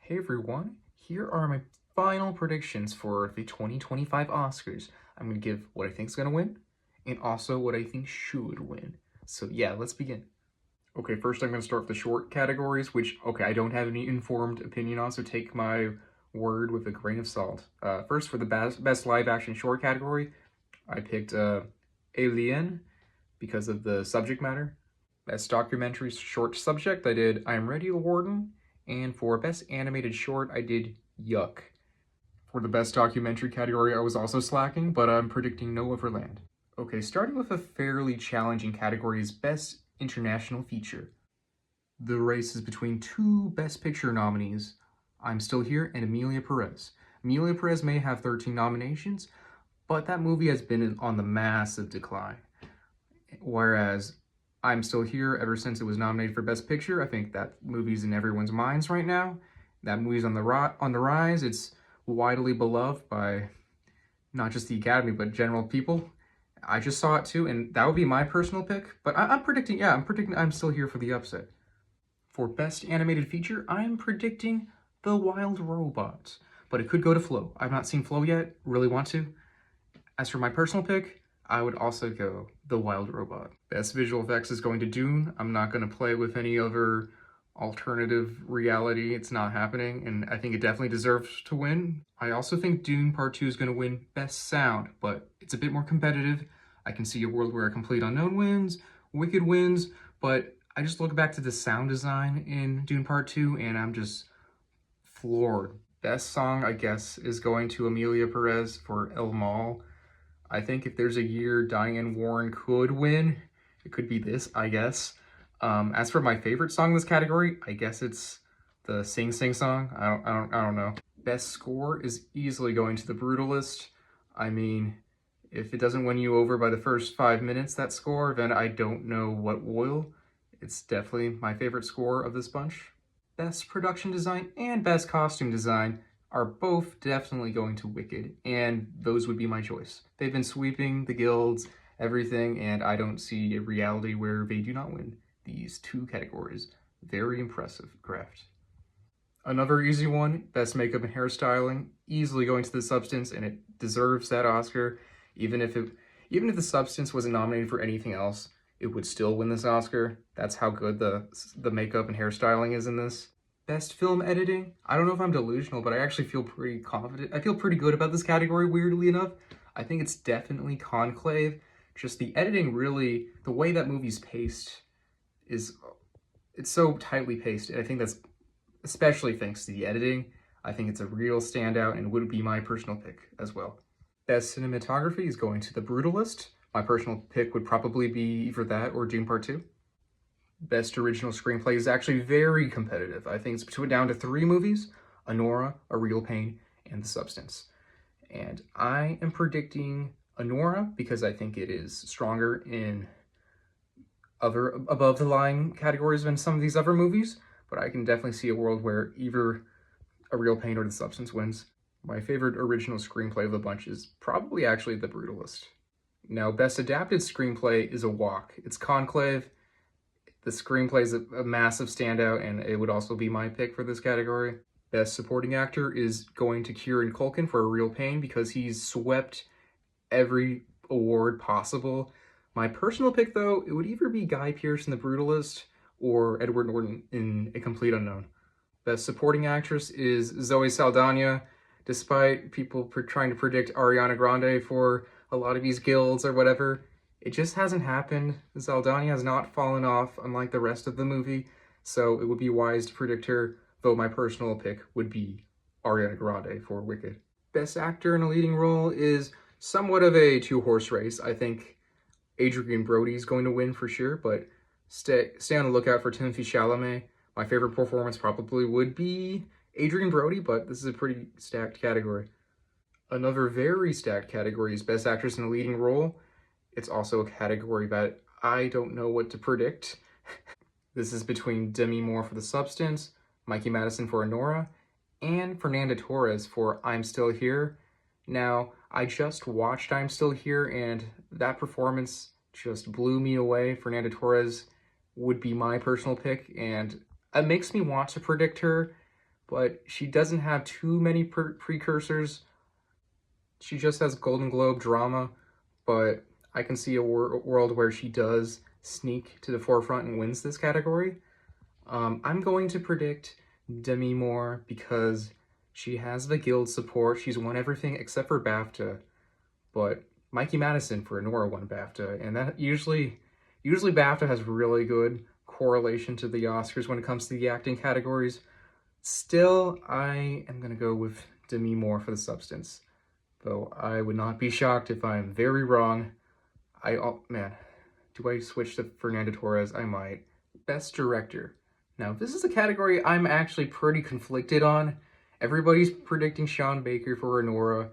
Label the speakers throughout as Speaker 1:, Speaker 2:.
Speaker 1: Hey everyone, here are my final predictions for the 2025 Oscars. I'm going to give what I think is going to win and also what I think should win. So yeah, let's begin. Okay, first I'm going to start with the short categories, which, I don't have any informed opinion on, so take my word with a grain of salt. First, for the best live action short category, I picked Alien because of the subject matter. Best documentary short subject, I did I'm Ready, Warden. And for best animated short, I did Yuck. For the best documentary category, I was also slacking, but I'm predicting Nomadland. Okay, starting with a fairly challenging category is best international feature. The race is between two best picture nominees, I'm Still Here and Emilia Perez. Emilia Perez may have 13 nominations, but that movie has been on the massive decline. Whereas I'm Still Here, ever since it was nominated for Best Picture, I think that movie's in everyone's minds right now. That movie's on the rise. It's widely beloved by not just the Academy, but general people. I just saw it too, and that would be my personal pick. But I'm predicting I'm Still Here for the upset. For Best Animated Feature, I'm predicting The Wild Robot. But it could go to Flow. I've not seen Flow yet, really want to. As for my personal pick, I would also go The Wild Robot. Best visual effects is going to Dune. I'm not going to play with any other alternative reality. It's not happening, and I think it definitely deserves to win. I also think Dune Part 2 is going to win Best Sound, but it's a bit more competitive. I can see a world where A Complete Unknown wins, Wicked wins, but I just look back to the sound design in Dune Part 2, and I'm just floored. Best song, I guess, is going to Emilia Perez for El Mal. I think if there's a year Diane Warren could win, it could be this, I guess. As for my favorite song in this category, I guess it's the Sing Sing song. I don't know. Best score is easily going to The Brutalist. I mean, if it doesn't win you over by the first 5 minutes, that score, then I don't know what will. It's definitely my favorite score of this bunch. Best production design and best costume design are both definitely going to Wicked, and those would be my choice. They've been sweeping the guilds, everything, and I don't see a reality where they do not win these two categories. Very impressive craft. Another easy one, best makeup and hairstyling, easily going to The Substance, and it deserves that Oscar. Even if The Substance wasn't nominated for anything else, it would still win this Oscar. That's how good the makeup and hairstyling is in this. Best film editing, I don't know if I'm delusional, but I actually feel pretty confident. I feel pretty good about this category, weirdly enough. I think it's definitely Conclave. Just the editing really, the way that movie's paced it's so tightly paced. And I think that's especially thanks to the editing. I think it's a real standout and would be my personal pick as well. Best cinematography is going to The Brutalist. My personal pick would probably be either that or Dune Part 2. Best original screenplay is actually very competitive. I think it's down to 3 movies, Anora, A Real Pain, and The Substance. And I am predicting Anora because I think it is stronger in other above-the-line categories than some of these other movies, but I can definitely see a world where either A Real Pain or The Substance wins. My favorite original screenplay of the bunch is probably actually The Brutalist. Now, best adapted screenplay is A Walk. It's Conclave. The screenplay is a massive standout, and it would also be my pick for this category. Best supporting actor is going to Kieran Culkin for A Real Pain because he's swept every award possible. My personal pick, though, it would either be Guy Pearce in The Brutalist or Edward Norton in A Complete Unknown. Best supporting actress is Zoe Saldana, despite people trying to predict Ariana Grande for a lot of these guilds or whatever. It just hasn't happened. Saldana has not fallen off, unlike the rest of the movie, so it would be wise to predict her, though my personal pick would be Ariana Grande for Wicked. Best actor in a leading role is somewhat of a two-horse race. I think Adrien Brody is going to win for sure, but stay on the lookout for Timothée Chalamet. My favorite performance probably would be Adrien Brody, but this is a pretty stacked category. Another very stacked category is Best Actress in a Leading Role. It's also a category that I don't know what to predict. This is between Demi Moore for The Substance, Mikey Madison for Anora, and Fernanda Torres for I'm Still Here. Now, I just watched I'm Still Here, and that performance just blew me away. Fernanda Torres would be my personal pick, and it makes me want to predict her, but she doesn't have too many precursors. She just has Golden Globe drama, but I can see a world where she does sneak to the forefront and wins this category. I'm going to predict Demi Moore because she has the guild support. She's won everything except for BAFTA, but Mikey Madison for Anora won BAFTA, and that usually BAFTA has really good correlation to the Oscars when it comes to the acting categories. Still, I am gonna go with Demi Moore for The Substance, though I would not be shocked if I'm very wrong. Oh man, do I switch to Fernando Torres? I might. Best Director. Now, this is a category I'm actually pretty conflicted on. Everybody's predicting Sean Baker for Anora,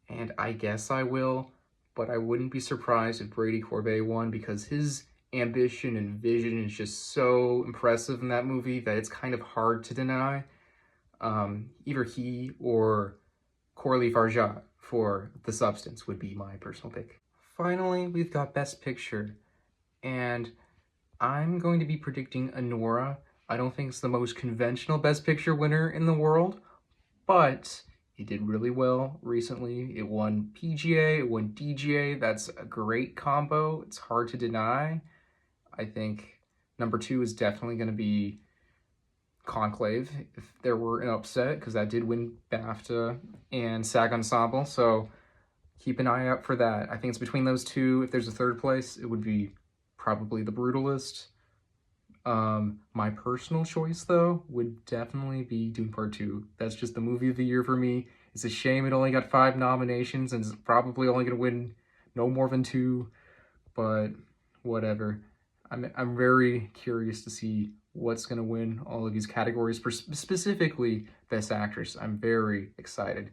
Speaker 1: and I guess I will, but I wouldn't be surprised if Brady Corbet won because his ambition and vision is just so impressive in that movie that it's kind of hard to deny. Either he or Corley Farjat for The Substance would be my personal pick. Finally, we've got Best Picture, and I'm going to be predicting Anora. I don't think it's the most conventional Best Picture winner in the world, but it did really well recently. It won PGA, it won DGA. That's a great combo. It's hard to deny. I think number 2 is definitely going to be Conclave, if there were an upset, because that did win BAFTA and SAG Ensemble, so keep an eye out for that. I think it's between those two. If there's a third place, it would be probably The Brutalist. My personal choice, though, would definitely be Dune Part 2. That's just the movie of the year for me. It's a shame it only got 5 nominations and it's probably only going to win no more than 2, but whatever. I'm very curious to see what's going to win all of these categories, specifically Best Actress. I'm very excited.